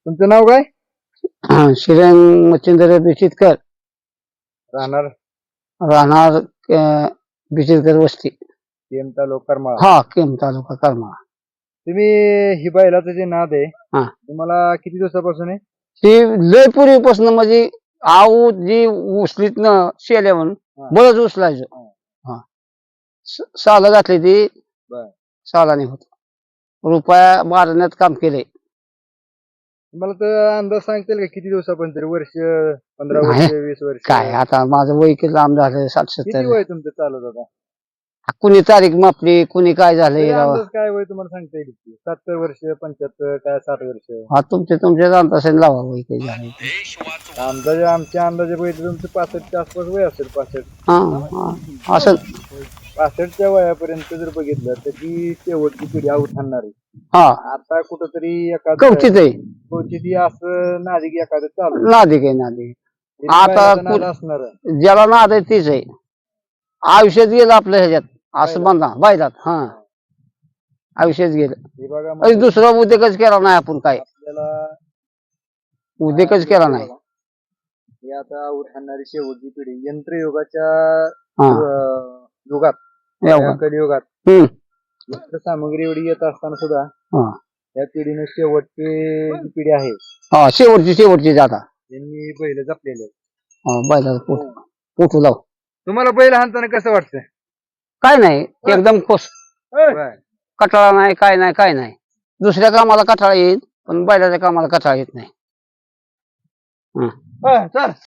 तुमचं नाव काय? श्रीरंग मच्छिंद्र बिचितकर, राहणार राहणार बिचितकर वस्ती, केम तालुका करमाळा. हा केम तालुका करमाळा. तुम्ही ही बैलाचं जे नाद आहे हा. तुम्हाला किती दिवसापासून आहे? ती लय पूर्वीपासून म्हणजे आऊ जी उचलीत न शेल्या म्हणून हा. बळच उचलायचं. हा साला घातली ती बर. सालाने होत रुपया मारण्यात काम केलंय. मला तर अंदाज सांगतील का किती दिवसापर्यंत तरी? वर्ष, 15 नाही. वर्ष, 20 वर्ष? काय आता माझं वय किती लांब झालं, 60-70. किती वय तुमचं चालत आता? कुणी तारीख मापली, कुणी काय झालंय तरी राव. अंदाज काय वय तुम्हाला सांगता येईल की? 70 वर्ष, 75 काय 60 वर्ष? हा तुमच्या अंदाज लावा वय काही झालंय. अंदाजे आमच्या अंदाजे बघितलं तुमचं 65च्या आसपास वय असेल. 65. हा असं 65च्या वयापर्यंत जर बघितलं तर ती शेवटची पिढी आऊट ठरणारी. हा आता कुठंतरी एखादं कवचित आहे. कवचित असं नादिक एखादं चालू नादिक आहे नादिक. ते आता बैलाचं नाद असणार. ज्याला नाद आहे तीच आहे. आयुष्यात गेलं आपलं ह्याच्यात असं बैलात. म्हणा बैलात. हा आयुष्यात गेलं. हे बघा अरे दुसरा उद्योगच केला नाही आपण, काय आपल्याला उद्योगच केला नाही. ही आता आऊट ठरणारी शेवटची पिढी यंत्रयुगाच्या हा युगात, एवढं. कलियुगात हम्म. सामग्री एवढी येत असताना सुद्धा हा. या पिढीने शेवटची जी पिढी आहे हा शेवटची जाता त्यांनी बैल जपलेले आहेत. बैलाचा पोटू लाव. तुम्हाला बैल हाणताना कसं वाटतं? काय नाही एकदम खुश. बरं. कटाळा नाही, काय नाही. दुसऱ्या कामाला कटाळा येईल पण बैलाच्या कामाला कटाळा येत नाही. चल